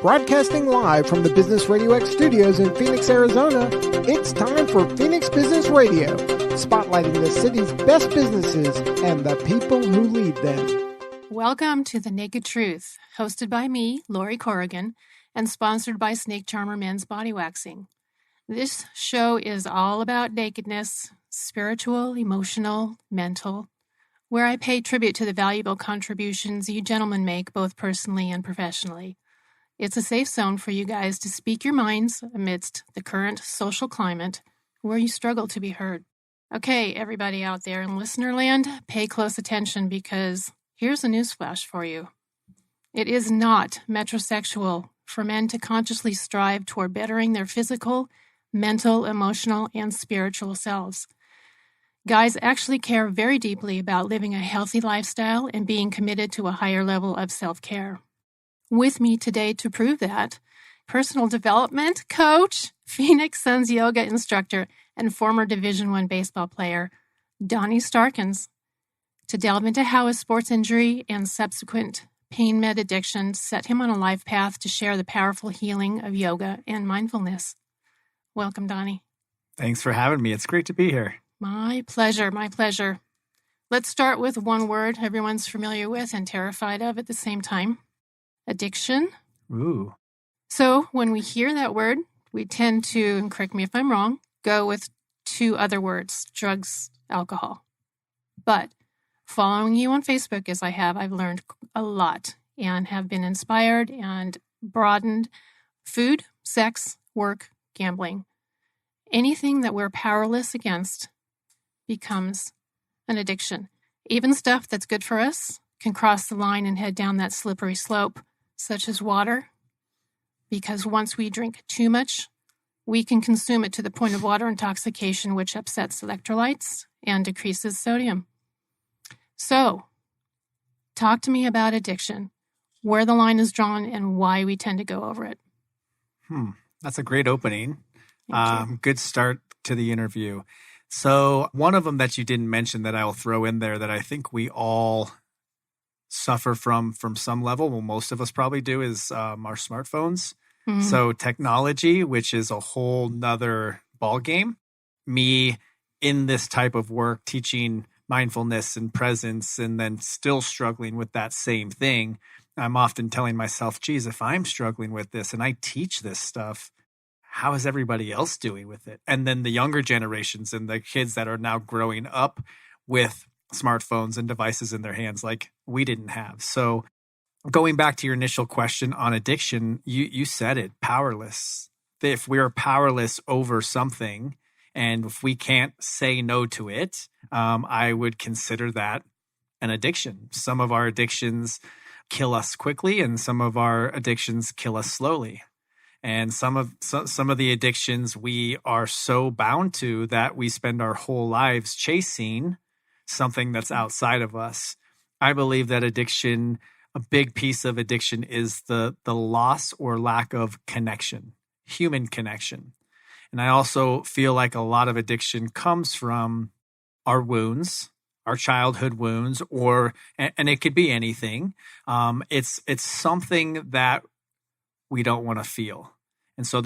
Broadcasting live from the Business Radio X studios in Phoenix, Arizona, it's time for Phoenix Business Radio, spotlighting the city's best businesses and the people who lead them. Welcome to The Naked Truth, hosted by me, Lori Corrigan, and sponsored by Snake Charmer Men's Body Waxing. This show is all about nakedness, spiritual, emotional, mental, where I pay tribute to the valuable contributions you gentlemen make both personally and professionally. It's a safe zone for you guys to speak your minds amidst the current social climate where you struggle to be heard. Okay, everybody out there in listener land, pay close attention because here's a newsflash for you. It is not metrosexual for men to consciously strive toward bettering their physical, mental, emotional, and spiritual selves. Guys actually care very deeply about living a healthy lifestyle and being committed to a higher level of self-care. With me today to prove that, personal development coach, Phoenix Suns yoga instructor, and former Division I baseball player, Donny Starkins, to delve into how his sports injury and subsequent pain med addiction set him on a life path to share the powerful healing of yoga and mindfulness. Welcome, Donny. Thanks for having me. It's great to be here. My pleasure, my pleasure. Let's start with one word everyone's familiar with and terrified of at the same time. Addiction. Ooh. So when we hear that word, we tend to, and correct me if I'm wrong, go with two other words, drugs, alcohol. But following you on Facebook as I have, I've learned a lot and have been inspired and broadened food, sex, work, gambling. Anything that we're powerless against becomes an addiction. Even stuff that's good for us can cross the line and head down that slippery slope, such as water, because once we drink too much, we can consume it to the point of water intoxication, which upsets electrolytes and decreases sodium. So, talk to me about addiction, where the line is drawn, and why we tend to go over it. That's a great opening. Good start to the interview. So one of them that you didn't mention that I'll throw in there that I think we all suffer from some level, well, most of us probably do, is our smartphones. Mm-hmm. So technology, which is a whole nother ballgame. Me in this type of work, teaching mindfulness and presence, and then still struggling with that same thing. I'm often telling myself, geez, if I'm struggling with this and I teach this stuff, how is everybody else doing with it? And then the younger generations and the kids that are now growing up with smartphones and devices in their hands like we didn't have. So going back to your initial question on addiction, you said it, powerless. If we're powerless over something and if we can't say no to it, I would consider that an addiction. Some of our addictions kill us quickly and some of our addictions kill us slowly. And some of the addictions we are so bound to that we spend our whole lives chasing something that's outside of us. I believe that addiction, a big piece of addiction is the loss or lack of connection, human connection. And I also feel like a lot of addiction comes from our wounds, our childhood wounds, and it could be anything. It's something that we don't want to feel. And so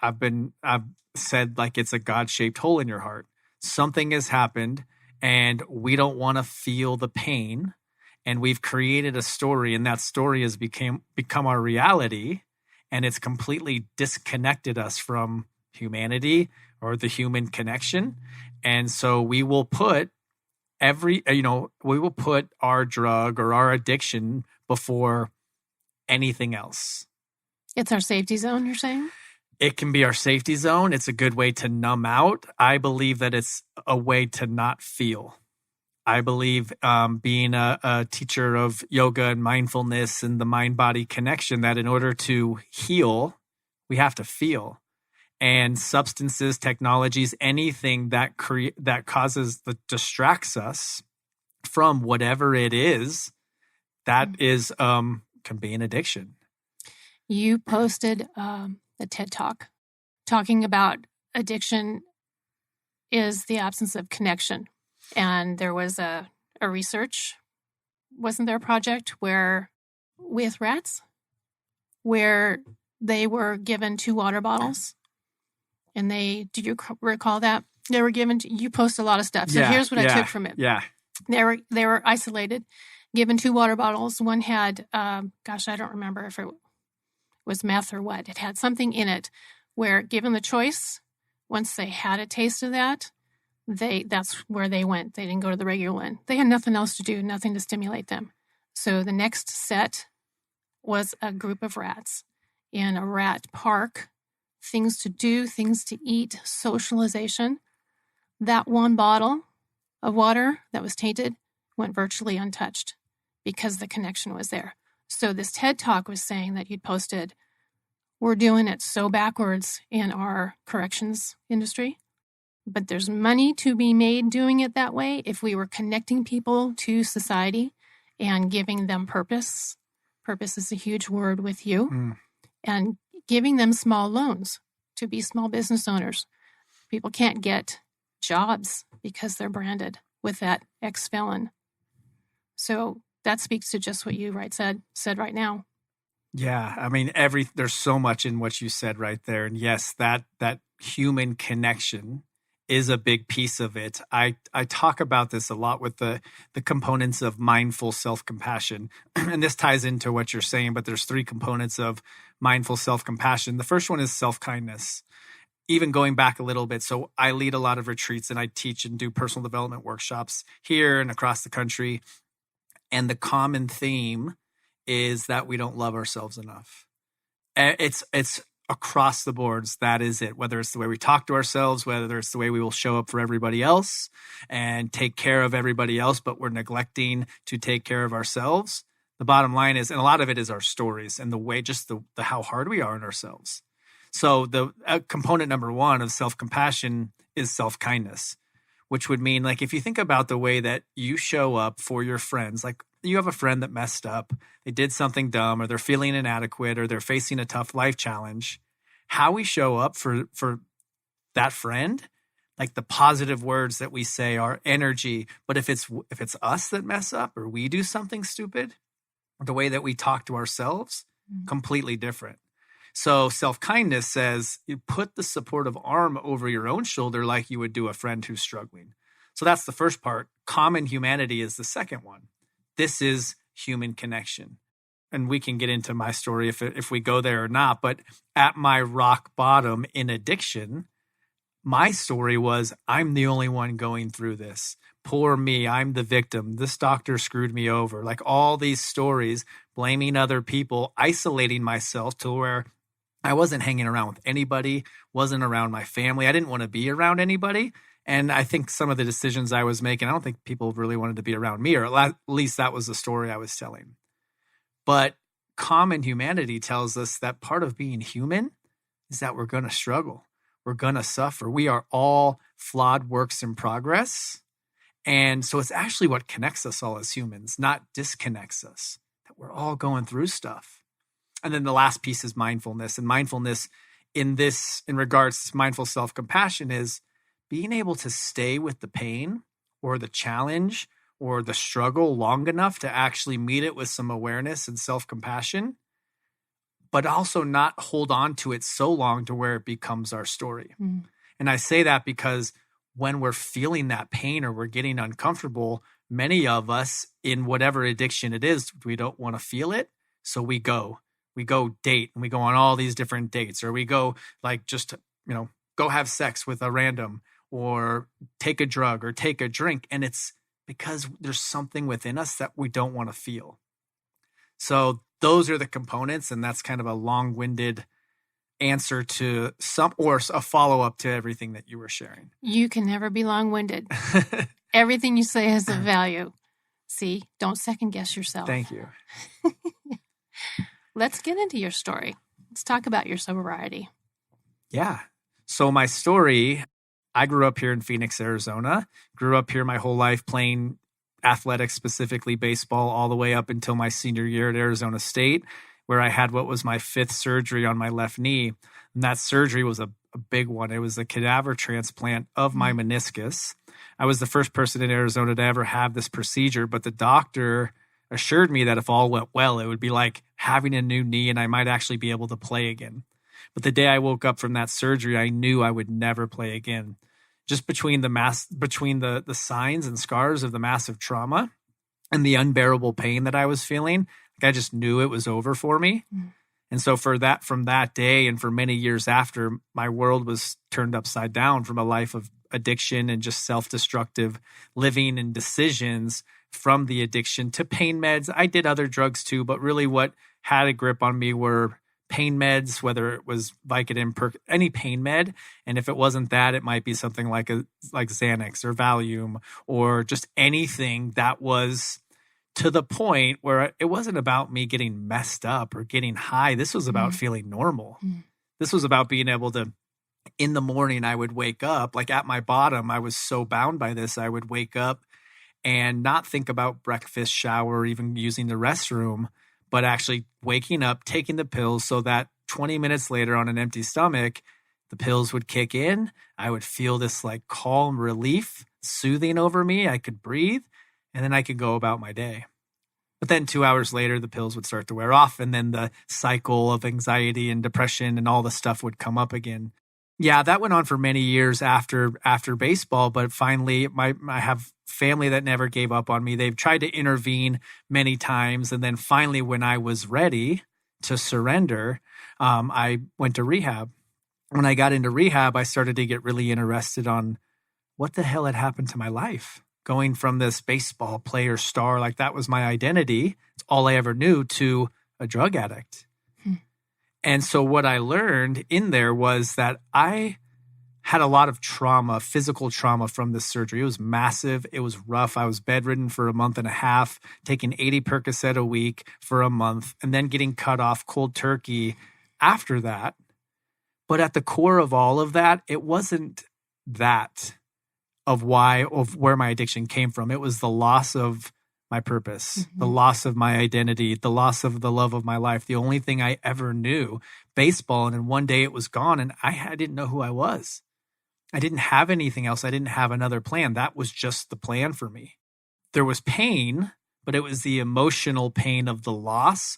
I've said like it's a God-shaped hole in your heart. Something has happened and we don't want to feel the pain. And we've created a story, and that story has become our reality. And it's completely disconnected us from humanity or the human connection. And so we will put our drug or our addiction before anything else. It's our safety zone, you're saying? It can be our safety zone. It's a good way to numb out. I believe that it's a way to not feel. I believe being a teacher of yoga and mindfulness and the mind-body connection, that in order to heal, we have to feel. And substances, technologies, anything that distracts us from whatever it is, that is can be an addiction. You posted a TED Talk talking about addiction is the absence of connection. And there was a research, wasn't there a project where with rats? where they were given 2 water bottles. And do you recall that? They were given, you post a lot of stuff. So here's what I took from it. Yeah. They were isolated, given 2 water bottles. One had, I don't remember if it was meth or what. It had something in it where, given the choice, once they had a taste of that, that's where they went. They didn't go to the regular one. They had nothing else to do, nothing to stimulate them. So the next set was a group of rats in a rat park, things to do, things to eat, socialization. That 1 bottle of water that was tainted went virtually untouched because the connection was there. So this TED Talk was saying that you'd posted, we're doing it so backwards in our corrections industry, but there's money to be made doing it that way if we were connecting people to society and giving them purpose. Purpose is a huge word with you. And giving them small loans to be small business owners. People can't get jobs because they're branded with that ex-felon. So that speaks to just what you said right now. Yeah, I mean, there's so much in what you said right there. And yes, that human connection is a big piece of it. I talk about this a lot with the components of mindful self-compassion. And this ties into what you're saying, but there's 3 components of mindful self-compassion. The first one is self-kindness. Even going back a little bit, so I lead a lot of retreats and I teach and do personal development workshops here and across the country. And the common theme is that we don't love ourselves enough. It's across the boards. That is it. Whether it's the way we talk to ourselves, whether it's the way we will show up for everybody else and take care of everybody else, but we're neglecting to take care of ourselves. The bottom line is, and a lot of it is our stories and the way, just the how hard we are on ourselves. So the component number 1 of self-compassion is self-kindness, which would mean, like, if you think about the way that you show up for your friends, like you have a friend that messed up, they did something dumb, or they're feeling inadequate, or they're facing a tough life challenge, how we show up for that friend, like the positive words that we say, our energy. But if it's us that mess up or we do something stupid, the way that we talk to ourselves, completely different. So self-kindness says you put the supportive arm over your own shoulder like you would do a friend who's struggling. So that's the first part. Common humanity is the second one. This is human connection. And we can get into my story if we go there or not. But at my rock bottom in addiction, my story was, I'm the only one going through this. Poor me, I'm the victim. This doctor screwed me over. Like all these stories, blaming other people, isolating myself to where I wasn't hanging around with anybody, wasn't around my family. I didn't want to be around anybody. And I think some of the decisions I was making, I don't think people really wanted to be around me, or at least that was the story I was telling. But common humanity tells us that part of being human is that we're going to struggle. We're going to suffer. We are all flawed works in progress. And so it's actually what connects us all as humans, not disconnects us, that we're all going through stuff. And then the last piece is mindfulness. And mindfulness in regards to mindful self-compassion is being able to stay with the pain or the challenge or the struggle long enough to actually meet it with some awareness and self-compassion, but also not hold on to it so long to where it becomes our story. And I say that because when we're feeling that pain or we're getting uncomfortable, many of us in whatever addiction it is, we don't want to feel it. So we go date and we go on all these different dates, or we go like just, go have sex with a random, or take a drug or take a drink. And it's because there's something within us that we don't want to feel. So those are the components. And that's kind of a long-winded answer to some, or a follow-up to everything that you were sharing. You can never be long-winded. Everything you say has a value. See, don't second guess yourself. Thank you. Let's get into your story. Let's talk about your sobriety. Yeah. So my story, I grew up here in Phoenix, Arizona. Grew up here my whole life playing athletics, specifically baseball, all the way up until my senior year at Arizona State, where I had what was my 5th surgery on my left knee. And that surgery was a big one. It was a cadaver transplant of my meniscus. I was the first person in Arizona to ever have this procedure, but the doctor assured me that if all went well, it would be like having a new knee and I might actually be able to play again. But the day I woke up from that surgery, I knew I would never play again. Just between the signs and scars of the massive trauma and the unbearable pain that I was feeling, like I just knew it was over for me. Mm. And so from that day and for many years after, my world was turned upside down from a life of addiction and just self-destructive living and decisions from the addiction to pain meds. I did other drugs too, but really what had a grip on me were pain meds, whether it was Vicodin, any pain med. And if it wasn't that, it might be something like Xanax or Valium or just anything that was to the point where it wasn't about me getting messed up or getting high. This was about feeling normal. This was about being able to, in the morning, I would wake up, like at my bottom, I was so bound by this. I would wake up and not think about breakfast, shower, or even using the restroom, but actually waking up, taking the pills so that 20 minutes later on an empty stomach, the pills would kick in. I would feel this like calm relief soothing over me. I could breathe. And then I could go about my day. But then 2 hours later, the pills would start to wear off. And then the cycle of anxiety and depression and all the stuff would come up again. Yeah, that went on for many years after baseball. But finally, I have family that never gave up on me. They've tried to intervene many times. And then finally, when I was ready to surrender, I went to rehab. When I got into rehab, I started to get really interested on what the hell had happened to my life. Going from this baseball player star, like that was my identity, it's all I ever knew, to a drug addict. And so what I learned in there was that I had a lot of trauma, physical trauma from this surgery. It was massive. It was rough. I was bedridden for a month and a half, taking 80 Percocet a week for a month, and then getting cut off cold turkey after that. But at the core of all of that, it wasn't that of where my addiction came from. It was the loss of my purpose, the loss of my identity, the loss of the love of my life. The only thing I ever knew, baseball, and then one day it was gone, and I didn't know who I was. I didn't have anything else. I didn't have another plan. That was just the plan for me. There was pain, but it was the emotional pain of the loss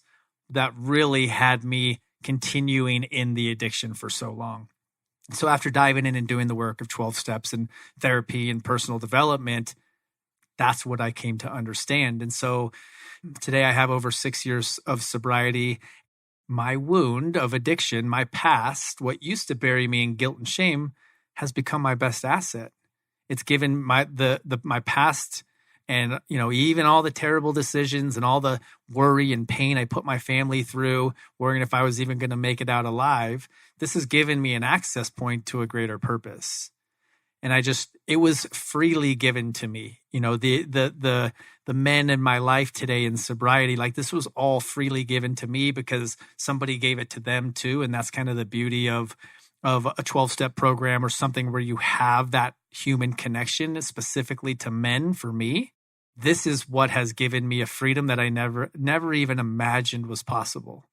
that really had me continuing in the addiction for so long. So after diving in and doing the work of 12 steps and therapy and personal development, that's what I came to understand. And so today I have over 6 years of sobriety. My wound of addiction, my past, what used to bury me in guilt and shame, has become my best asset. It's given my past and, even all the terrible decisions and all the worry and pain I put my family through, worrying if I was even going to make it out alive. This has given me an access point to a greater purpose. And it was freely given to me. The men in my life today in sobriety, like this was all freely given to me because somebody gave it to them too. And that's kind of the beauty of a 12-step program or something where you have that human connection specifically to men. For me, this is what has given me a freedom that I never even imagined was possible.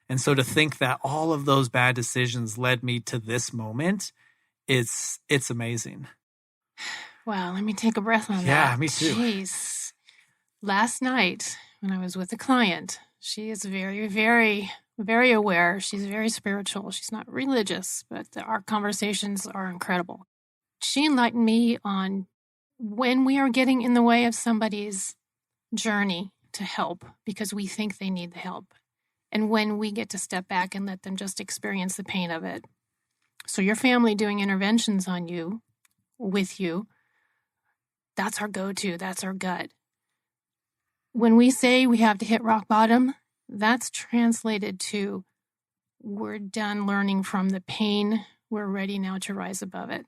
And so to think that all of those bad decisions led me to this moment, it's amazing. Wow, let me take a breath on that. Yeah, me too. Jeez. Last night when I was with a client, she is very, very, very aware. She's very spiritual. She's not religious, but our conversations are incredible. She enlightened me on when we are getting in the way of somebody's journey to help because we think they need the help, and when we get to step back and let them just experience the pain of it. So your family doing interventions on you, with you, that's our go-to, that's our gut. When we say we have to hit rock bottom, that's translated to we're done learning from the pain, we're ready now to rise above it.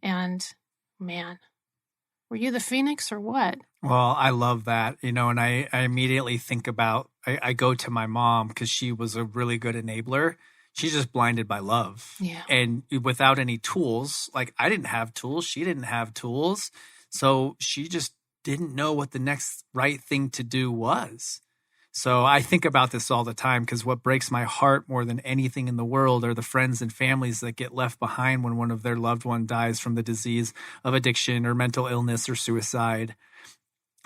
And man, were you the phoenix or what? Well, I love that, and I immediately think about, I go to my mom because she was a really good enabler. She's just blinded by love. Yeah. And without any tools, like I didn't have tools, she didn't have tools. So she just didn't know what the next right thing to do was. So I think about this all the time because what breaks my heart more than anything in the world are the friends and families that get left behind when one of their loved one dies from the disease of addiction or mental illness or suicide.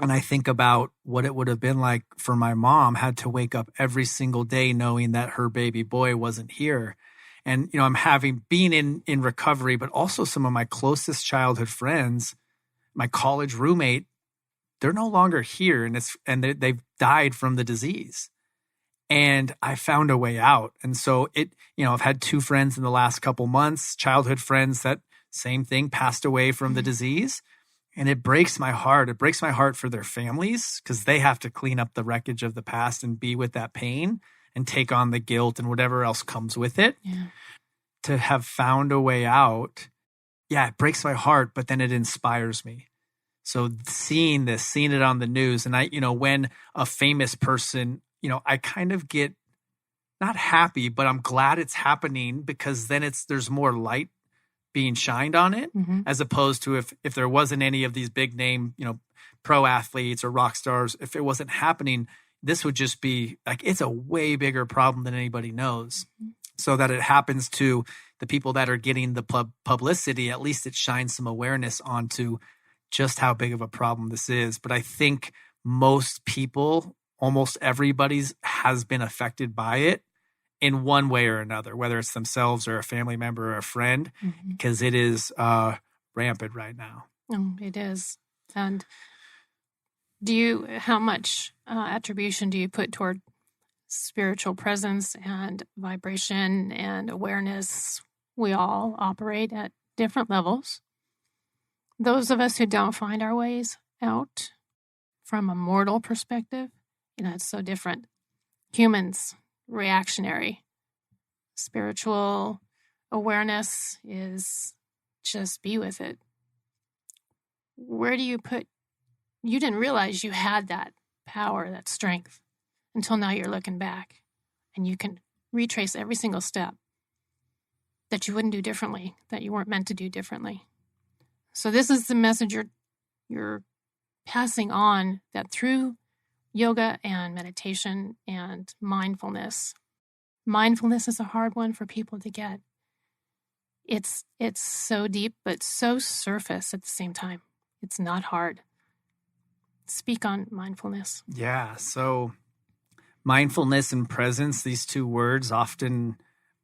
And I think about what it would have been like for my mom had to wake up every single day knowing that her baby boy wasn't here. And, I'm being in recovery, but also some of my closest childhood friends, my college roommate, they're no longer here, and they've died from the disease. And I found a way out. And so I've had 2 friends in the last couple months, childhood friends that same thing, passed away from the disease. And it breaks my heart. It breaks my heart for their families because they have to clean up the wreckage of the past and be with that pain and take on the guilt and whatever else comes with it. Yeah. To have found a way out, it breaks my heart, but then it inspires me. So seeing it on the news, and when a famous person, I kind of get not happy, but I'm glad it's happening because then there's more light being shined on it, as opposed to if there wasn't any of these big name, pro athletes or rock stars, if it wasn't happening, this would just be like, it's a way bigger problem than anybody knows. So that it happens to the people that are getting the publicity, at least it shines some awareness onto just how big of a problem this is. But I think most people, almost everybody's has been affected by it in one way or another, whether it's themselves or a family member or a friend, because it is rampant right now. Oh, it is. And how much attribution do you put toward spiritual presence and vibration and awareness? We all operate at different levels. Those of us who don't find our ways out from a mortal perspective, it's so different. Humans, reactionary. Spiritual awareness is just be with it. Where do you didn't realize you had that power, that strength, until now you're looking back and you can retrace every single step that you wouldn't do differently, that you weren't meant to do differently. So this is the message you're passing on, that through yoga and meditation and mindfulness is a hard one for people to get. It's so deep, but so surface at the same time. It's not hard. Speak on mindfulness. Yeah. So mindfulness and presence, these 2 words often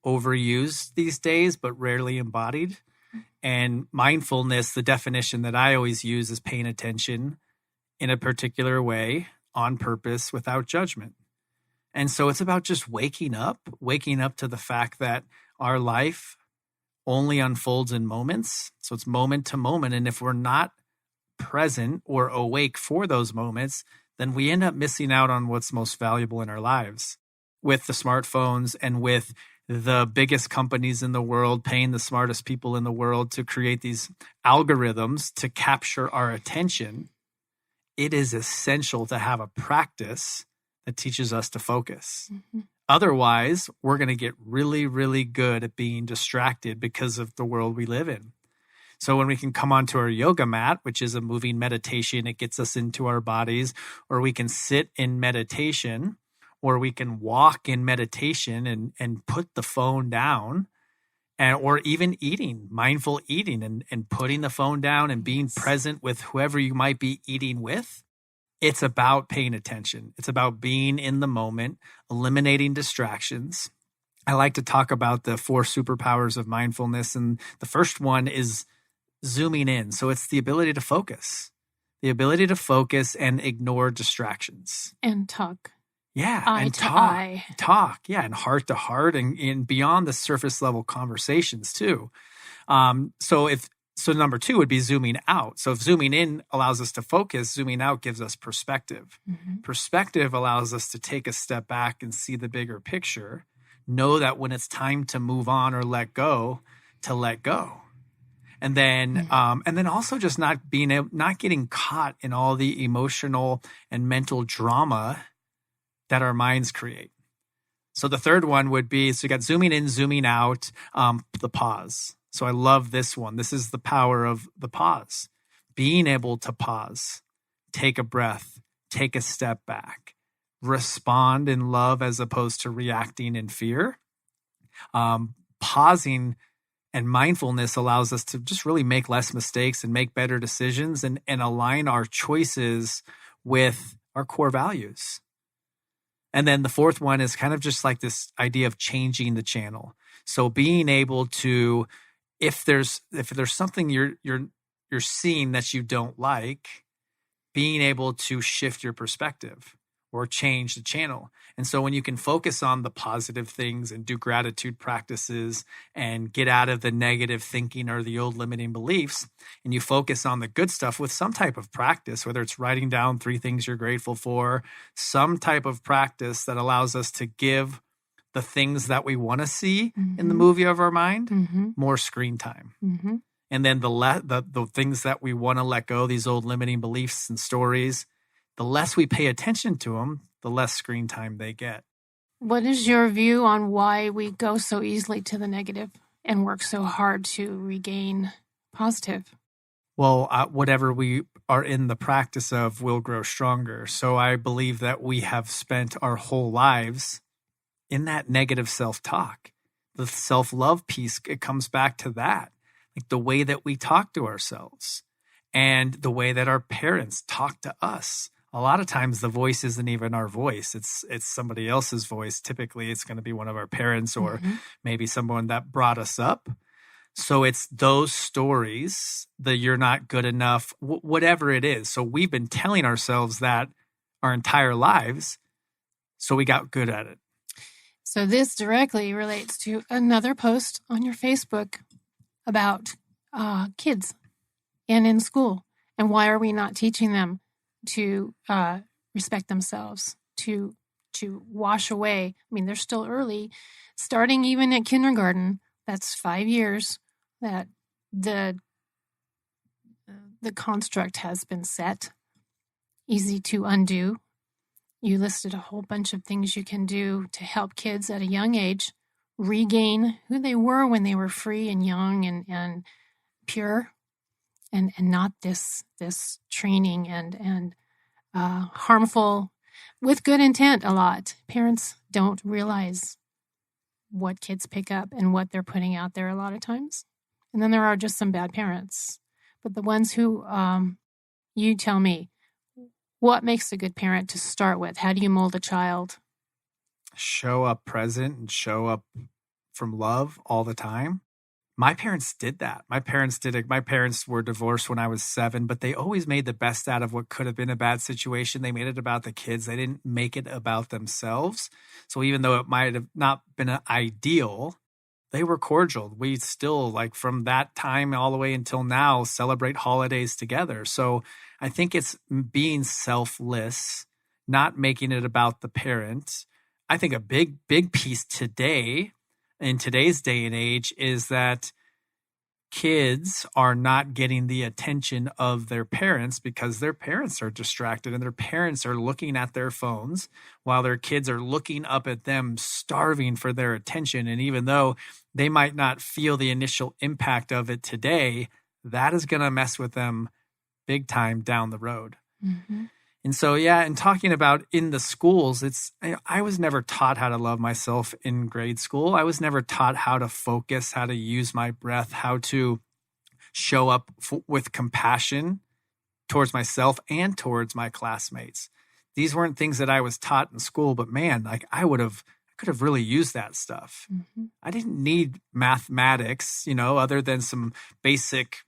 overused these days, but rarely embodied. And mindfulness, the definition that I always use is paying attention in a particular way on purpose without judgment. And so it's about just waking up to the fact that our life only unfolds in moments. So it's moment to moment. And if we're not present or awake for those moments, then we end up missing out on what's most valuable in our lives. With the smartphones and with the biggest companies in the world paying the smartest people in the world to create these algorithms to capture our attention, it is essential to have a practice that teaches us to focus. Otherwise, we're going to get really, really good at being distracted because of the world we live in. So when we can come onto our yoga mat, which is a moving meditation, it gets us into our bodies, or we can sit in meditation, or we can walk in meditation and put the phone down, or even eating, mindful eating and putting the phone down and being present with whoever you might be eating with. It's about paying attention. It's about being in the moment, eliminating distractions. I like to talk about the 4 superpowers of mindfulness. And the first one is zooming in. So it's the ability to focus and ignore distractions. And talk. Yeah. Eye and to talk. eye. Talk. Yeah. And heart to heart and beyond the surface level conversations too. So number 2 would be zooming out. So if zooming in allows us to focus, zooming out gives us perspective. Perspective allows us to take a step back and see the bigger picture, know that when it's time to move on or let go, to let go. And then also just not getting caught in all the emotional and mental drama that our minds create. So the third one would be, so you got zooming in, zooming out, the pause. So I love this one. This is the power of the pause. Being able to pause, take a breath, take a step back, respond in love as opposed to reacting in fear. Pausing and mindfulness allows us to just really make less mistakes and make better decisions and align our choices with our core values. And then the fourth one is kind of just like this idea of changing the channel. So being able to, if there's something you're seeing that you don't like, being able to shift your perspective or change the channel. And so when you can focus on the positive things and do gratitude practices and get out of the negative thinking or the old limiting beliefs, and you focus on the good stuff with some type of practice, whether it's writing down 3 things you're grateful for, some type of practice that allows us to give the things that we want to see in the movie of our mind more screen time. And then the things that we want to let go, these old limiting beliefs and stories, the less we pay attention to them, the less screen time they get. What is your view on why we go so easily to the negative and work so hard to regain positive? Well, whatever we are in the practice of will grow stronger. So I believe that we have spent our whole lives in that negative self-talk. The self-love piece, it comes back to that. Like the way that we talk to ourselves and the way that our parents talk to us. A lot of times the voice isn't even our voice. It's somebody else's voice. Typically it's going to be one of our parents or maybe someone that brought us up. So it's those stories that you're not good enough, whatever it is. So we've been telling ourselves that our entire lives. So we got good at it. So this directly relates to another post on your Facebook about kids and in school. And why are we not teaching them to respect themselves, to wash away? I mean, they're still early, starting even at kindergarten. That's 5 years that the construct has been set. Easy to undo. You listed a whole bunch of things you can do to help kids at a young age regain who they were when they were free and young and pure, and not this training and harmful with good intent. A lot parents don't realize what kids pick up and what they're putting out there a lot of times. And then there are just some bad parents, but the ones who you tell me, what makes a good parent to start with? How do you mold a child? Show up present and show up from love all the time. My parents did that. My parents did it. My parents were divorced when I was 7, but they always made the best out of what could have been a bad situation. They made it about the kids. They didn't make it about themselves. So even though it might have not been ideal, they were cordial. We still, like from that time all the way until now, celebrate holidays together. So I think it's being selfless, not making it about the parent. I think a big piece today, in today's day and age, is that kids are not getting the attention of their parents because their parents are distracted and their parents are looking at their phones while their kids are looking up at them, starving for their attention. And even though they might not feel the initial impact of it today, that is going to mess with them big time down the road. And so, and talking about in the schools, I was never taught how to love myself in grade school. I was never taught how to focus, how to use my breath, how to show up with compassion towards myself and towards my classmates. These weren't things that I was taught in school, but man, like I could have really used that stuff. I didn't need mathematics, other than some basic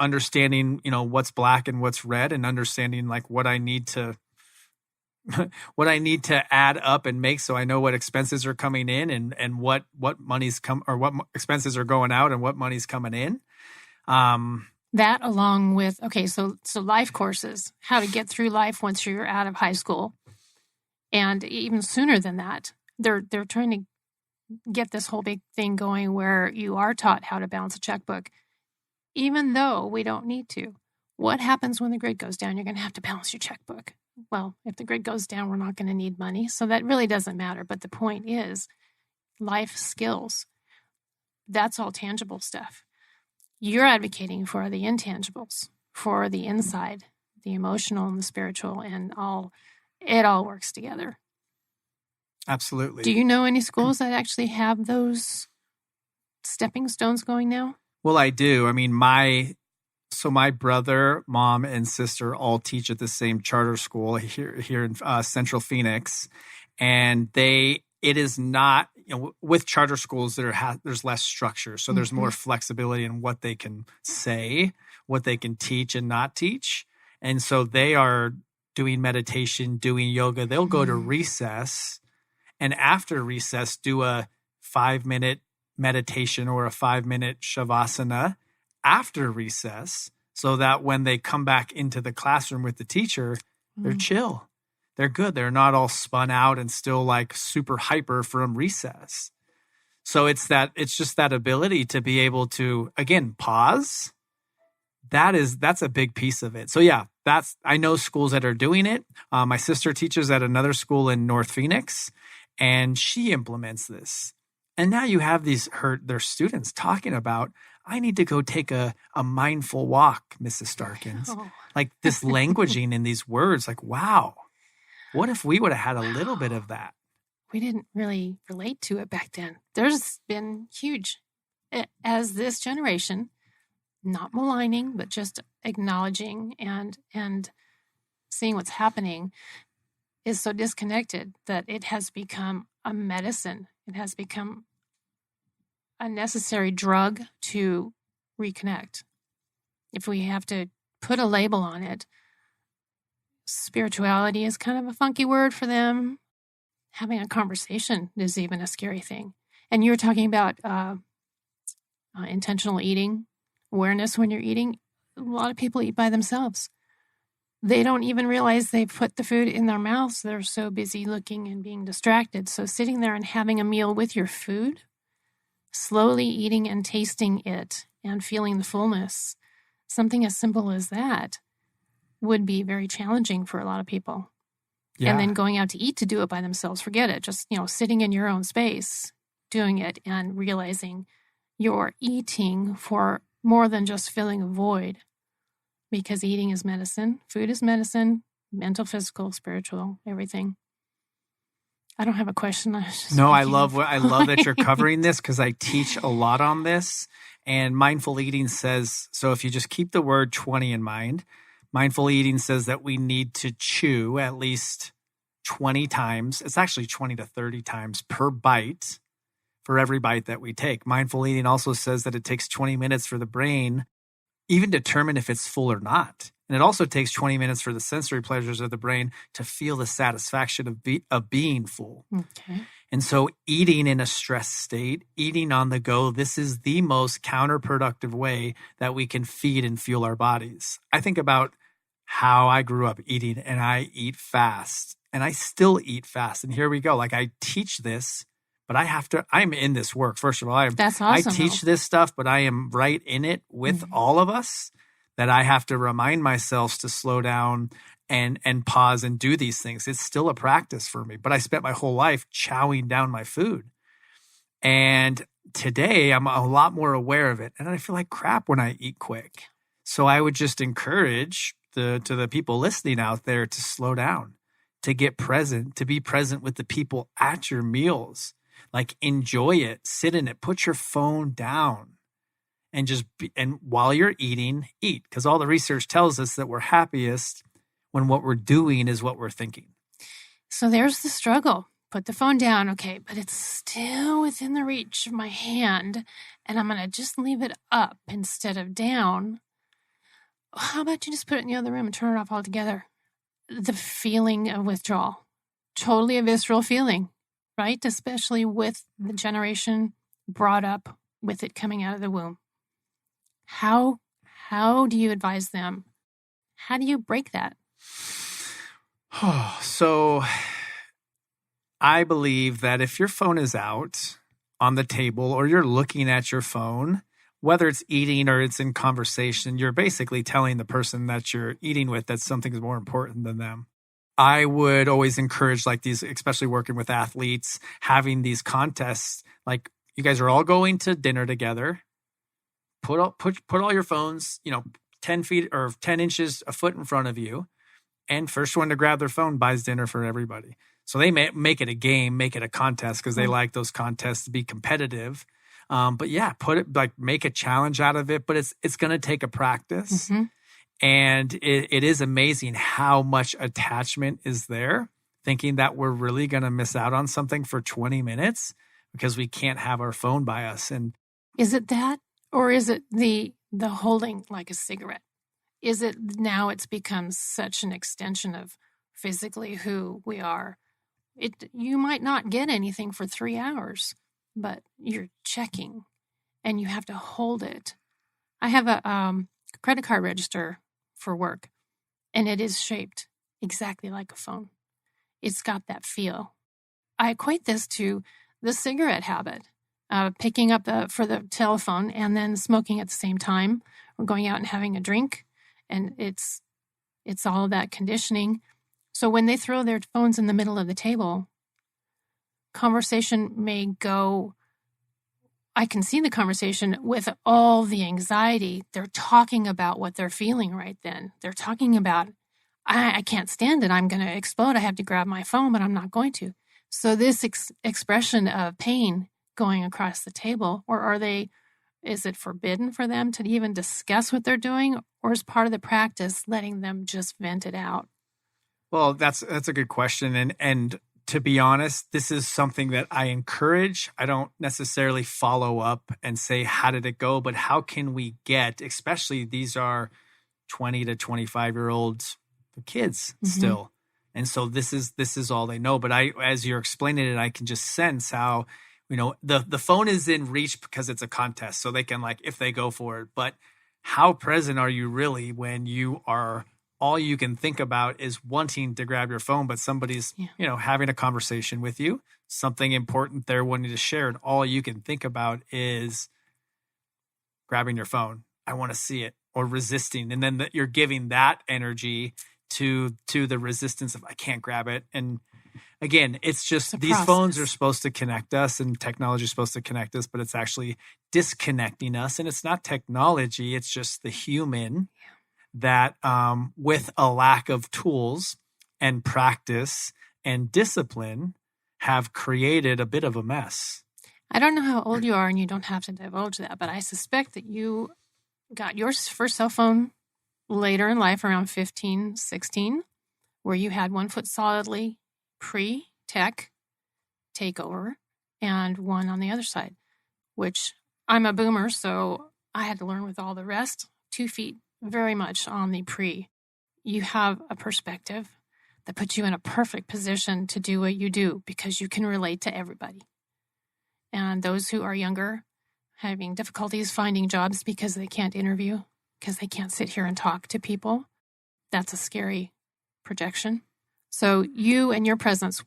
understanding, what's black and what's red, and understanding like what I need to add up and make, so I know what expenses are coming in and what money's what expenses are going out and what money's coming in. That along with, so life courses, how to get through life once you're out of high school. And even sooner than that, they're trying to get this whole big thing going where you are taught how to balance a checkbook, even though we don't need to. What happens when the grid goes down? You're going to have to balance your checkbook. Well, if the grid goes down, we're not going to need money. So that really doesn't matter. But the point is, life skills, that's all tangible stuff. You're advocating for the intangibles, for the inside, the emotional and the spiritual, and it all works together. Absolutely. Do you know any schools that actually have those stepping stones going now? Well, I do. I mean, So my brother, mom, and sister all teach at the same charter school here in Central Phoenix. And it is not, with charter schools, there's less structure. So there's more flexibility in what they can say, what they can teach and not teach. And so they are doing meditation, doing yoga. They'll go to recess, and after recess, do a 5-minute meditation or a 5-minute shavasana after recess, so that when they come back into the classroom with the teacher, they're chill. They're good. They're not all spun out and still like super hyper from recess. So it's just that ability to be able to, again, pause. That's a big piece of it. So yeah, I know schools that are doing it. My sister teaches at another school in North Phoenix, and she implements this. And now you have their students talking about, I need to go take a mindful walk, Mrs. Starkins. Oh. Like this languaging in these words, like, wow, what if we would have had a little bit of that? We didn't really relate to it back then. There's been huge, as this generation, not maligning, but just acknowledging and seeing what's happening, is so disconnected that it has become a medicine. It has become a necessary drug to reconnect. If we have to put a label on it, spirituality is kind of a funky word for them. Having a conversation is even a scary thing. And you were talking about intentional eating, awareness when you're eating. A lot of people eat by themselves. They don't even realize they've put the food in their mouths. They're so busy looking and being distracted. So sitting there and having a meal with your food, slowly eating and tasting it and feeling the fullness, something as simple as that would be very challenging for a lot of people. Yeah. And then going out to eat to do it by themselves, forget it. Just, sitting in your own space, doing it and realizing you're eating for more than just filling a void. Because eating is medicine, food is medicine, mental, physical, spiritual, everything. I don't have a question. I love that you're covering this, because I teach a lot on this. And mindful eating says, so if you just keep the word 20 in mind, mindful eating says that we need to chew at least 20 times. It's actually 20 to 30 times per bite for every bite that we take. Mindful eating also says that it takes 20 minutes for the brain even determine if it's full or not. And it also takes 20 minutes for the sensory pleasures of the brain to feel the satisfaction of being full. Okay. And so eating in a stress state, eating on the go, this is the most counterproductive way that we can feed and fuel our bodies. I think about how I grew up eating, and I eat fast, and I still eat fast. And here we go. Like, I teach this, but I'm in this work. First of all, that's awesome. I teach this stuff, but I am right in it with all of us, that I have to remind myself to slow down and pause and do these things. It's still a practice for me, but I spent my whole life chowing down my food. And today I'm a lot more aware of it. And I feel like crap when I eat quick. So I would just encourage to the people listening out there to slow down, to get present, to be present with the people at your meals. Like, enjoy it, sit in it, put your phone down, and and while you're eating, eat. Because all the research tells us that we're happiest when what we're doing is what we're thinking. So there's the struggle. Put the phone down, okay, but it's still within the reach of my hand, and I'm going to just leave it up instead of down. How about you just put it in the other room and turn it off altogether? The feeling of withdrawal, totally a visceral feeling. Right? Especially with the generation brought up with it coming out of the womb. How do you advise them? How do you break that? So I believe that if your phone is out on the table, or you're looking at your phone, whether it's eating or it's in conversation, you're basically telling the person that you're eating with that something's more important than them. I would always encourage, like, these, especially working with athletes, having these contests. Like, you guys are all going to dinner together. Put all your phones, 10 feet or 10 inches, a foot in front of you. And first one to grab their phone buys dinner for everybody. So they make it a game, make it a contest, because they like those contests to be competitive. But yeah, put it like make a challenge out of it, but it's going to take a practice. Mm-hmm. And it is amazing how much attachment is there, thinking that we're really going to miss out on something for 20 minutes because we can't have our phone by us. And is it that, or is it the holding like a cigarette? Is it now it's become such an extension of physically who we are? You might not get anything for 3 hours, but you're checking and you have to hold it. I have a credit card register for work, and it is shaped exactly like a phone. It's got that feel. I equate this to the cigarette habit, picking up for the telephone and then smoking at the same time, or going out and having a drink. And it's all that conditioning. So when they throw their phones in the middle of the table, conversation may go, I can see the conversation with all the anxiety. They're talking about what they're feeling right then. They're talking about, I can't stand it. I'm going to explode. I have to grab my phone, but I'm not going to. So this expression of pain going across the table, or is it forbidden for them to even discuss what they're doing, or is part of the practice letting them just vent it out? Well, that's a good question. And to be honest, this is something that I encourage. I don't necessarily follow up and say, how did it go? But how can we get, especially these are 20 to 25-year-olds kids still. And so this is all they know. But as you're explaining it, I can just sense how, the phone is in reach because it's a contest. So they can if they go for it, but how present are you really when you are, all you can think about is wanting to grab your phone, but somebody's, having a conversation with you, something important they're wanting to share. And all you can think about is grabbing your phone. I want to see it, or resisting. And then you're giving that energy to the resistance of, I can't grab it. And again, it's just these phones are supposed to connect us, and technology is supposed to connect us, but it's actually disconnecting us. And it's not technology. It's just the human that with a lack of tools and practice and discipline have created a bit of a mess. I don't know how old you are, and you don't have to divulge that, but I suspect that you got your first cell phone later in life, around 15, 16, where you had one foot solidly pre-tech takeover and one on the other side, which I'm a boomer, so I had to learn with all the rest, 2 feet very much on the pre. You have a perspective that puts you in a perfect position to do what you do because you can relate to everybody. And those who are younger, having difficulties finding jobs because they can't interview, because they can't sit here and talk to people, that's a scary projection. So you and your presence,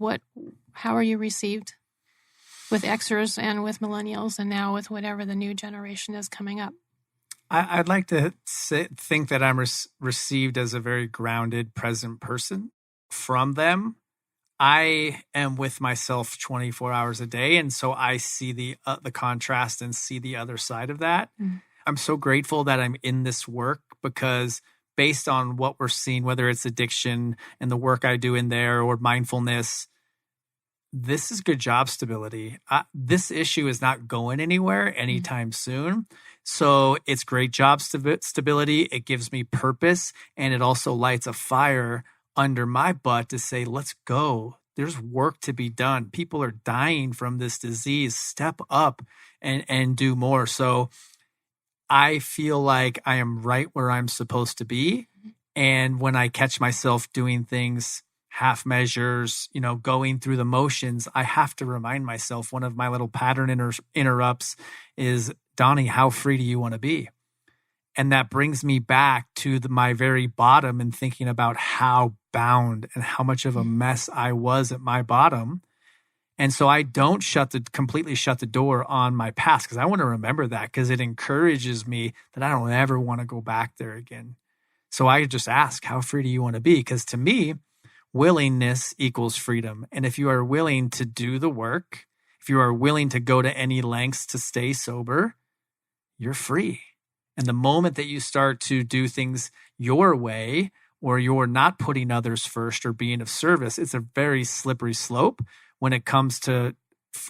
how are you received with Xers and with millennials, and now with whatever the new generation is coming up? I'd like to think that I'm received as a very grounded, present person from them. I am with myself 24 hours a day, and so I see the contrast and see the other side of that. I'm so grateful that I'm in this work, because based on what we're seeing, whether it's addiction and the work I do in there, or mindfulness, this is good job stability. This issue is not going anywhere anytime soon. So it's great job stability. It gives me purpose, and it also lights a fire under my butt to say, let's go. There's work to be done. People are dying from this disease. Step up and do more. So I feel like I am right where I'm supposed to be. And when I catch myself doing things half measures, going through the motions, I have to remind myself, one of my little pattern interrupts is, Donny, how free do you want to be? And that brings me back to my very bottom, and thinking about how bound and how much of a mess I was at my bottom. And so I don't completely shut the door on my past, because I want to remember that, because it encourages me that I don't ever want to go back there again. So I just ask, how free do you want to be? Because to me, willingness equals freedom. And if you are willing to do the work, if you are willing to go to any lengths to stay sober, you're free. And the moment that you start to do things your way, or you're not putting others first or being of service, it's a very slippery slope when it comes to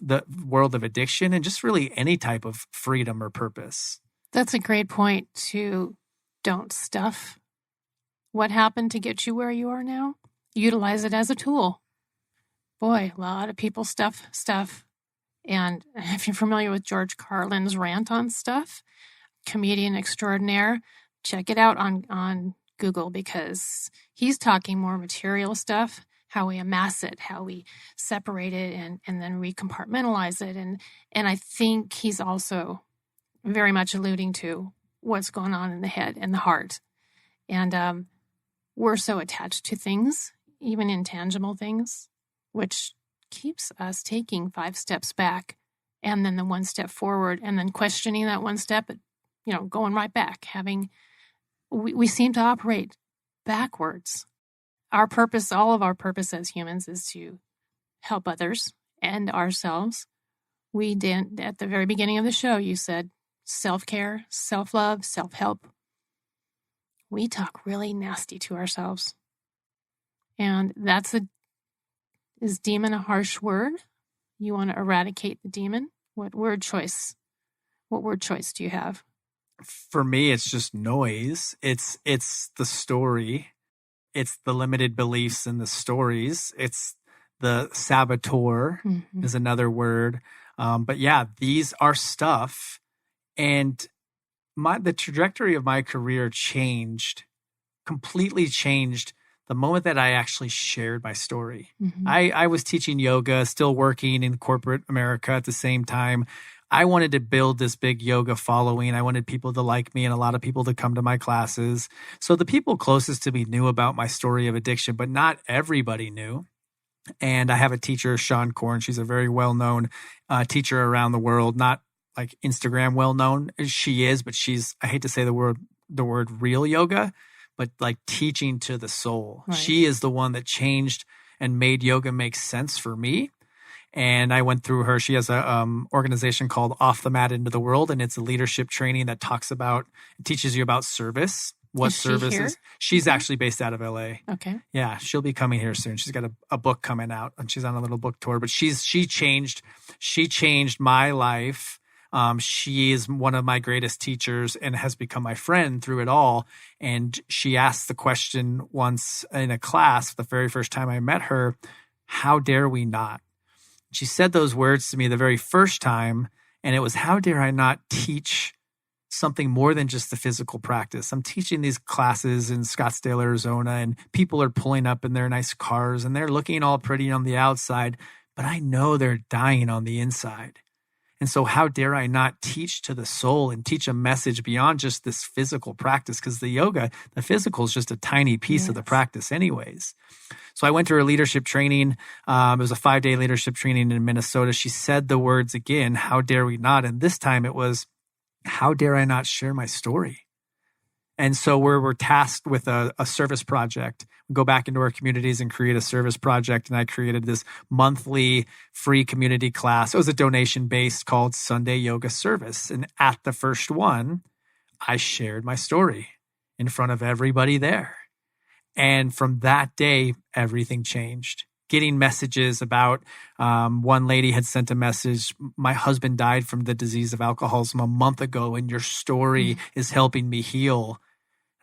the world of addiction and just really any type of freedom or purpose. That's a great point to don't stuff what happened to get you where you are now. Utilize it as a tool. Boy, a lot of people stuff. And if you're familiar with George Carlin's rant on stuff, comedian extraordinaire, check it out on Google, because he's talking more material stuff, how we amass it, how we separate it and then recompartmentalize it. And I think he's also very much alluding to what's going on in the head and the heart. And we're so attached to things, even intangible things, which keeps us taking 5 steps back and then the 1 step forward and then questioning that 1 step, going right back. We seem to operate backwards. Our purpose, all of our purpose as humans, is to help others and ourselves. We did, at the very beginning of the show, you said self-care, self-love, self-help. We talk really nasty to ourselves. And is demon a harsh word? You want to eradicate the demon? What word choice do you have? For me, it's just noise. It's the story. It's the limited beliefs in the stories. It's the saboteur is another word. But yeah, these are stuff. And the trajectory of my career completely changed the moment that I actually shared my story. I was teaching yoga, still working in corporate America at the same time. I wanted to build this big yoga following. I wanted people to like me and a lot of people to come to my classes. So the people closest to me knew about my story of addiction, but not everybody knew. And I have a teacher, Sean Korn. She's a very well-known teacher around the world, not like Instagram well-known. She is, but I hate to say the word real yoga, but like teaching to the soul. Right. She is the one that changed and made yoga make sense for me. And I went through her. She has a organization called Off the Mat Into the World, and it's a leadership training that teaches you about service. What service is? She's actually based out of LA. Okay. Yeah, she'll be coming here soon. She's got a book coming out, and she's on a little book tour. But she changed my life. She is one of my greatest teachers and has become my friend through it all. And she asked the question once in a class, the very first time I met her, how dare we not? She said those words to me the very first time, and it was, how dare I not teach something more than just the physical practice? I'm teaching these classes in Scottsdale, Arizona, and people are pulling up in their nice cars, and they're looking all pretty on the outside, but I know they're dying on the inside. And so how dare I not teach to the soul and teach a message beyond just this physical practice? Because the physical is just a tiny piece of the practice anyways. So I went to her leadership training. It was a 5-day leadership training in Minnesota. She said the words again, how dare we not? And this time it was, how dare I not share my story? And so we're tasked with a service project. We go back into our communities and create a service project. And I created this monthly free community class. It was a donation-based called Sunday Yoga Service. And at the first one, I shared my story in front of everybody there. And from that day, everything changed. Getting messages about, one lady had sent a message, my husband died from the disease of alcoholism a month ago, and your story is helping me heal.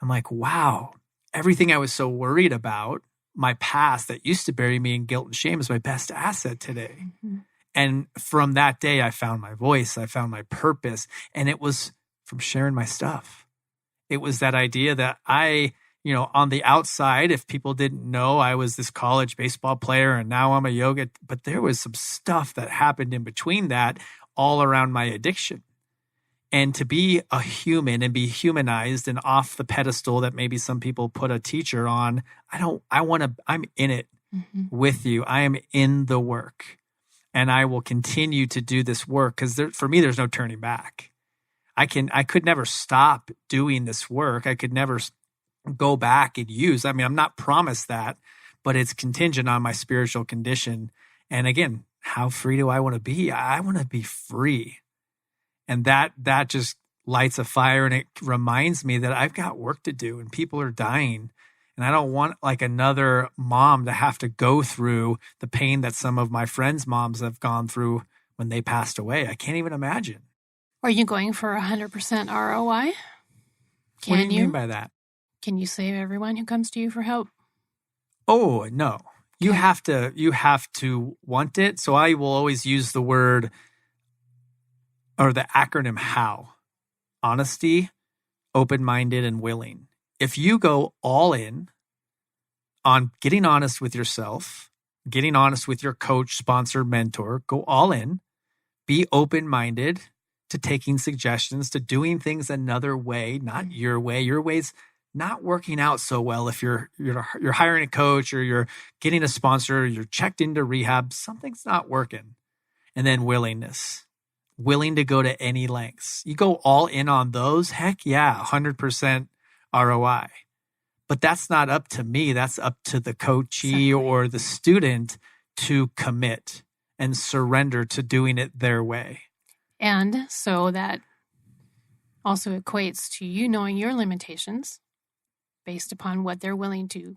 I'm like, wow, everything I was so worried about, my past that used to bury me in guilt and shame, is my best asset today. And from that day, I found my voice, I found my purpose, and it was from sharing my stuff. It was that idea that on the outside, if people didn't know, I was this college baseball player and now I'm a yoga, but there was some stuff that happened in between that all around my addiction. And to be a human and be humanized and off the pedestal that maybe some people put a teacher on, I'm in it with you. I am in the work, and I will continue to do this work because for me, there's no turning back. I could never stop doing this work. I could never go back and use. I'm not promised that, but it's contingent on my spiritual condition. And again, how free do I want to be? I want to be free. And that just lights a fire, and it reminds me that I've got work to do and people are dying. And I don't want like another mom to have to go through the pain that some of my friends' moms have gone through when they passed away. I can't even imagine. Are you going for 100% ROI? What do you mean by that? Can you save everyone who comes to you for help? Oh, no. You have to want it. So I will always use the word or the acronym HOW. Honesty, open-minded, and willing. If you go all in on getting honest with yourself, getting honest with your coach, sponsor, mentor, go all in, be open-minded to taking suggestions, to doing things another way, not your way. Your way's not working out so well. If you're hiring a coach or you're getting a sponsor, you're checked into rehab, something's not working. And then willingness, willing to go to any lengths. You go all in on those, heck yeah, 100% ROI. But that's not up to me. That's up to the coachee or the student to commit and surrender to doing it their way. And so that also equates to you knowing your limitations based upon what they're willing to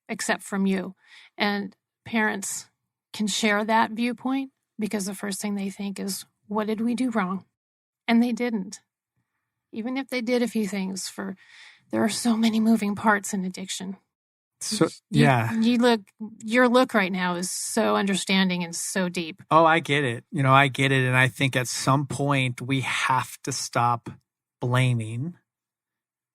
accept from you. And parents can share that viewpoint because the first thing they think is, what did we do wrong? And they didn't. Even if they did a few things, there are so many moving parts in addiction. So yeah, your look right now is so understanding and so deep. Oh, I get it. I get it. And I think at some point we have to stop blaming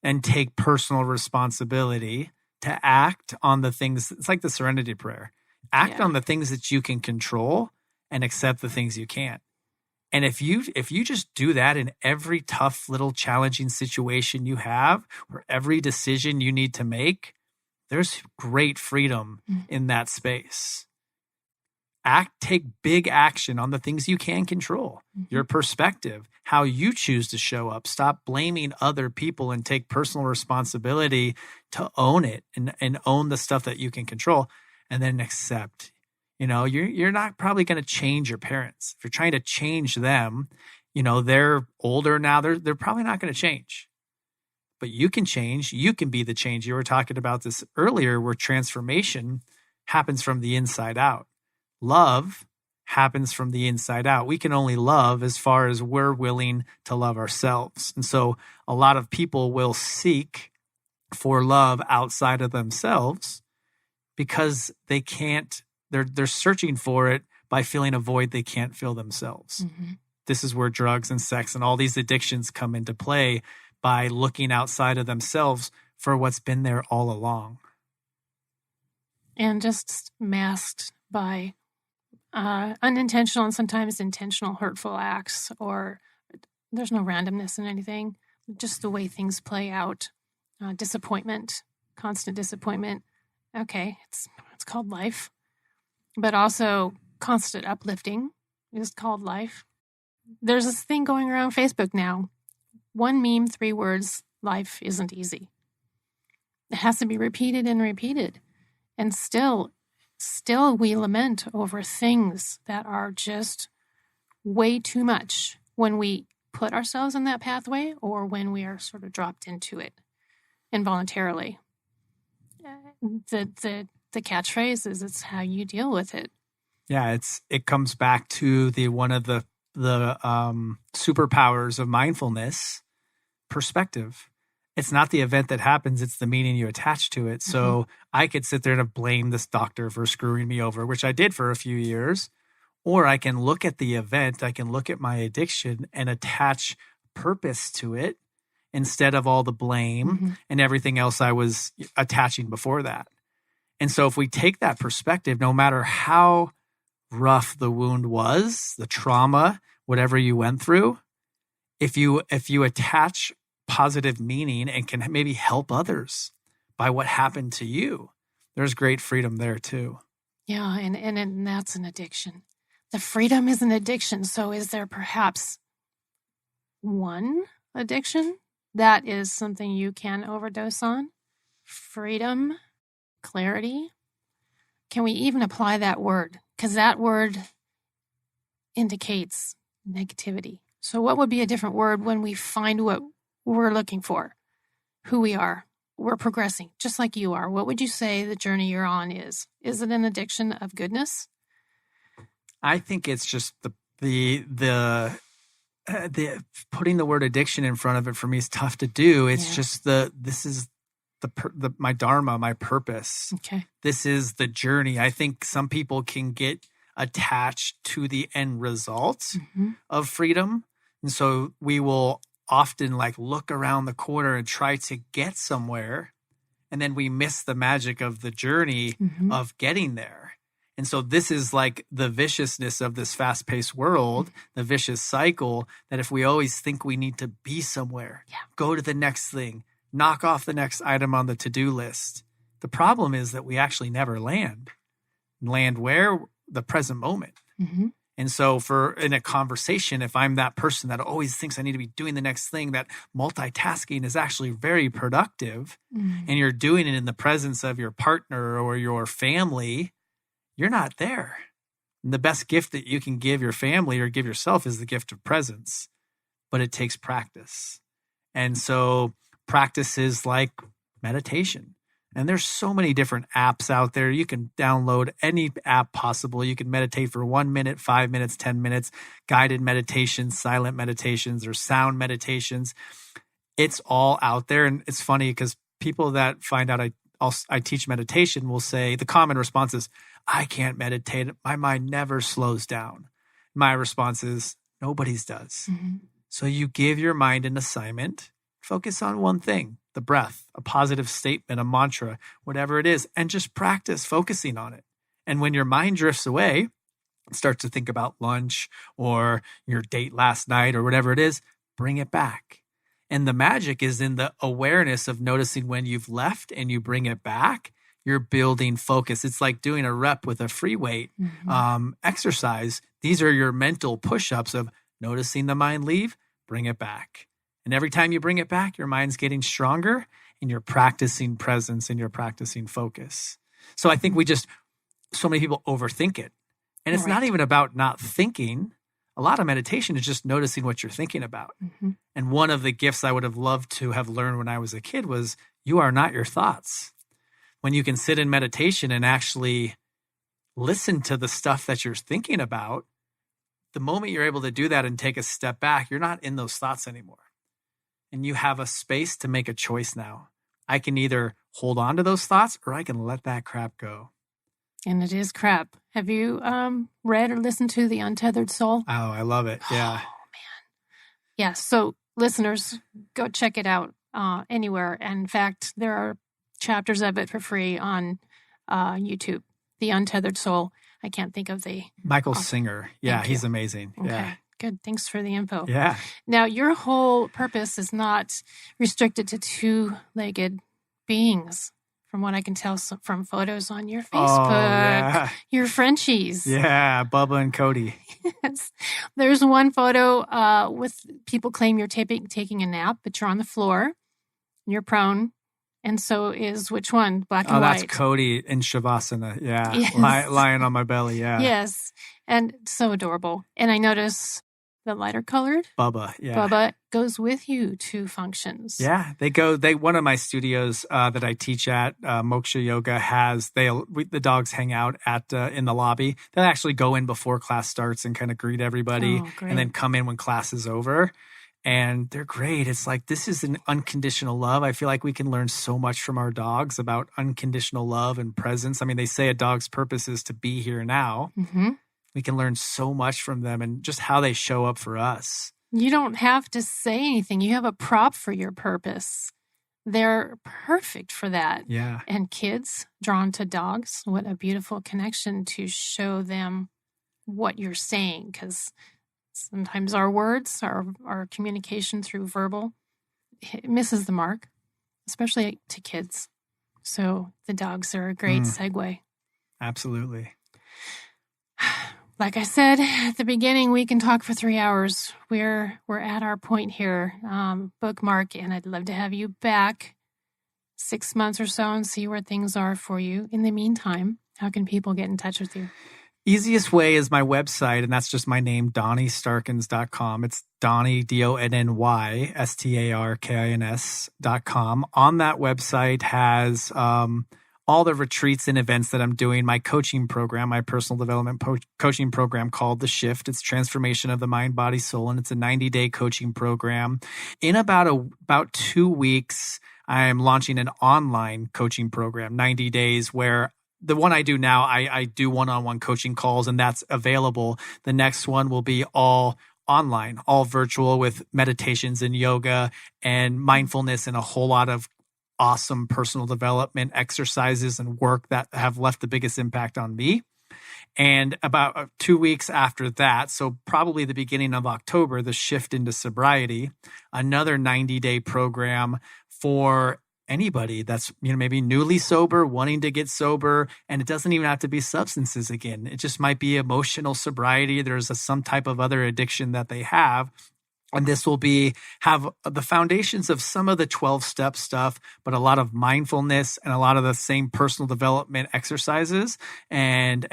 and take personal responsibility to act on the things. It's like the serenity prayer. Act on the things that you can control and accept the things you can't. And if you just do that in every tough little challenging situation you have, or every decision you need to make, there's great freedom in that space. Take big action on the things you can control. Your perspective, how you choose to show up. Stop blaming other people and take personal responsibility to own it and own the stuff that you can control, and then accept. You're not probably going to change your parents. If you're trying to change them, they're older now. They're probably not going to change. But you can change. You can be the change. You were talking about this earlier, where transformation happens from the inside out. Love happens from the inside out. We can only love as far as we're willing to love ourselves. And so a lot of people will seek for love outside of themselves because they can't, they're searching for it by feeling a void they can't fill themselves. This is where drugs and sex and all these addictions come into play, by looking outside of themselves for what's been there all along. And just masked by unintentional and sometimes intentional hurtful acts, or there's no randomness in anything, just the way things play out. Disappointment, constant disappointment. Okay, it's called life. But also constant uplifting is called life. There's this thing going around Facebook now. 1 meme, 3 words, life isn't easy. It has to be repeated and repeated. And still we lament over things that are just way too much when we put ourselves in that pathway or when we are sort of dropped into it involuntarily. The catchphrase is, it's how you deal with it. Yeah, it comes back to one of the superpowers of mindfulness, perspective. It's not the event that happens, it's the meaning you attach to it. So I could sit there and blame this doctor for screwing me over, which I did for a few years, or I can look at the event, I can look at my addiction and attach purpose to it instead of all the blame and everything else I was attaching before that. And so if we take that perspective, no matter how rough the wound was, the trauma, whatever you went through, if you attach positive meaning and can maybe help others by what happened to you, there's great freedom there too. Yeah, and that's an addiction. The freedom is an addiction. So is there perhaps one addiction that is something you can overdose on? Freedom, clarity. Can we even apply that word? Because that word indicates negativity. So what would be a different word when we find what we're looking for, who we are? We're progressing, just like you are. What would you say the journey you're on is? Is it an addiction of goodness? I think it's just the putting the word addiction in front of it for me is tough to do. It's just this is my dharma, my purpose. Okay. This is the journey. I think some people can get attached to the end result of freedom. And so we will often like look around the corner and try to get somewhere. And then we miss the magic of the journey of getting there. And so this is like the viciousness of this fast-paced world, the vicious cycle, that if we always think we need to be somewhere, go to the next thing, knock off the next item on the to-do list. The problem is that we actually never land. Land where? The present moment. And so in a conversation, if I'm that person that always thinks I need to be doing the next thing, that multitasking is actually very productive, and you're doing it in the presence of your partner or your family, you're not there. And the best gift that you can give your family or give yourself is the gift of presence, but it takes practice. And so practice is like meditation. And there's so many different apps out there. You can download any app possible. You can meditate for 1 minute, 5 minutes, 10 minutes, guided meditations, silent meditations, or sound meditations. It's all out there. And it's funny because people that find out I teach meditation will say, the common response is, I can't meditate. My mind never slows down. My response is, nobody's does. So you give your mind an assignment, focus on one thing, the breath, a positive statement, a mantra, whatever it is, and just practice focusing on it. And when your mind drifts away, start to think about lunch or your date last night or whatever it is, bring it back. And the magic is in the awareness of noticing when you've left and you bring it back, you're building focus. It's like doing a rep with a free weight exercise. These are your mental push-ups of noticing the mind leave, bring it back. And every time you bring it back, your mind's getting stronger and you're practicing presence and you're practicing focus. So I think so many people overthink it. And it's not even about not thinking. A lot of meditation is just noticing what you're thinking about. And one of the gifts I would have loved to have learned when I was a kid was you are not your thoughts. When you can sit in meditation and actually listen to the stuff that you're thinking about, the moment you're able to do that and take a step back, you're not in those thoughts anymore. And you have a space to make a choice now. I can either hold on to those thoughts or I can let that crap go. And it is crap. Have you read or listened to The Untethered Soul? Oh, I love it. Yeah. Oh, man. Yeah. So listeners, go check it out anywhere. And in fact, there are chapters of it for free on YouTube. The Untethered Soul. I can't think of the... Michael Singer. Yeah, he's amazing. Okay. Yeah. Good. Thanks for the info. Yeah. Now, your whole purpose is not restricted to two-legged beings, from what I can tell from photos on your Facebook. Your Frenchies. Yeah, Bubba and Cody. Yes. There's one photo with people claim you're taking a nap, but you're on the floor. You're prone. And so is which one? Black and white. Oh, that's Cody in Shavasana. Yeah. Yes. Lying on my belly. Yeah. Yes. And so adorable. And I notice the lighter colored. Bubba. Yeah. Bubba goes with you to functions. Yeah. One of my studios that I teach at, Moksha Yoga, has, the dogs hang out in the lobby. They'll actually go in before class starts and kind of greet everybody and then come in when class is over. And they're great. It's like, this is an unconditional love. I feel like we can learn so much from our dogs about unconditional love and presence. I mean, they say a dog's purpose is to be here now. We can learn so much from them and just how they show up for us. You don't have to say anything. You have a prop for your purpose. They're perfect for that. Yeah. And kids drawn to dogs, what a beautiful connection to show them what you're saying, because sometimes our words, our communication through verbal, it misses the mark, especially to kids. So the dogs are a great segue. Absolutely. Like I said at the beginning, we can talk for 3 hours. We're at our point here, bookmark, and I'd love to have you back 6 months or so and see where things are for you. In the meantime, how can people get in touch with you? Easiest way is my website, and that's just my name, DonnyStarkins.com. It's Donny, DONNY, STARKINS.com. On that website has all the retreats and events that I'm doing, my coaching program, my personal development coaching program called The Shift. It's Transformation of the Mind, Body, Soul, and it's a 90-day coaching program. In about 2 weeks, I'm launching an online coaching program, 90 days, where the one I do now, I do one-on-one coaching calls, and that's available. The next one will be all online, all virtual, with meditations and yoga and mindfulness and a whole lot of awesome personal development exercises and work that have left the biggest impact on me. And about 2 weeks after that, so probably the beginning of October, the shift into sobriety, another 90-day program for anybody that's, maybe newly sober, wanting to get sober. And it doesn't even have to be substances again. It just might be emotional sobriety. There's some type of other addiction that they have. And this will have the foundations of some of the 12-step stuff, but a lot of mindfulness and a lot of the same personal development exercises and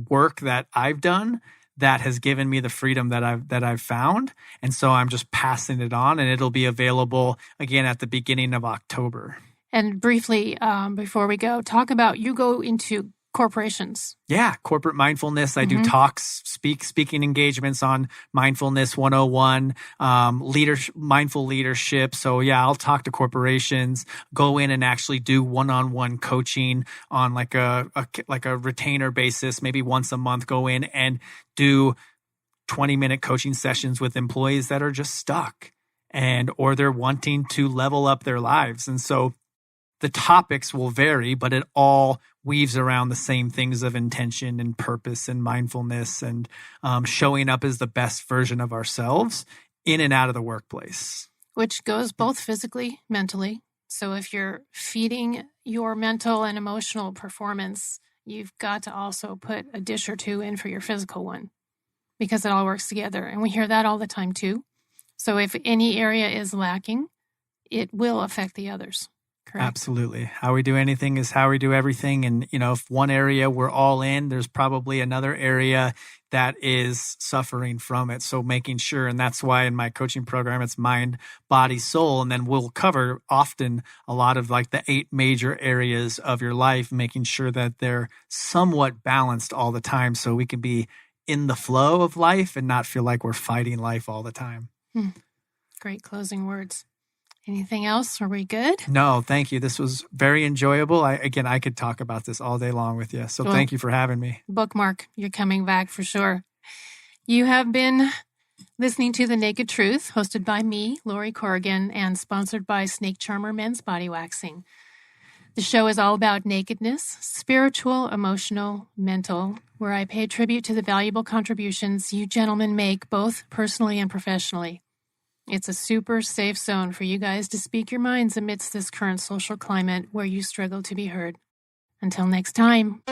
work that I've done that has given me the freedom that I've found. And so I'm just passing it on, and it'll be available again at the beginning of October. And briefly, before we go, talk about, you go into corporations. Yeah, corporate mindfulness. I do talks, speaking engagements on mindfulness 101, mindful leadership. So yeah, I'll talk to corporations, go in and actually do one-on-one coaching on like a retainer basis, maybe once a month, go in and do 20-minute coaching sessions with employees that are just stuck or they're wanting to level up their lives. And so the topics will vary, but it all weaves around the same things of intention and purpose and mindfulness and showing up as the best version of ourselves in and out of the workplace. Which goes both physically, mentally. So if you're feeding your mental and emotional performance, you've got to also put a dish or two in for your physical one, because it all works together. And we hear that all the time too. So if any area is lacking, it will affect the others. Correct. Absolutely. How we do anything is how we do everything. And, if one area we're all in, there's probably another area that is suffering from it. So making sure, and that's why in my coaching program, it's mind, body, soul. And then we'll cover often a lot of like the 8 major areas of your life, making sure that they're somewhat balanced all the time so we can be in the flow of life and not feel like we're fighting life all the time. Great closing words. Anything else? Are we good? No, thank you. This was very enjoyable. I could talk about this all day long with you. So thank you for having me. Bookmark. You're coming back for sure. You have been listening to The Naked Truth, hosted by me, Lori Corrigan, and sponsored by Snake Charmer Men's Body Waxing. The show is all about nakedness, spiritual, emotional, mental, where I pay tribute to the valuable contributions you gentlemen make, both personally and professionally. It's a super safe zone for you guys to speak your minds amidst this current social climate where you struggle to be heard. Until next time.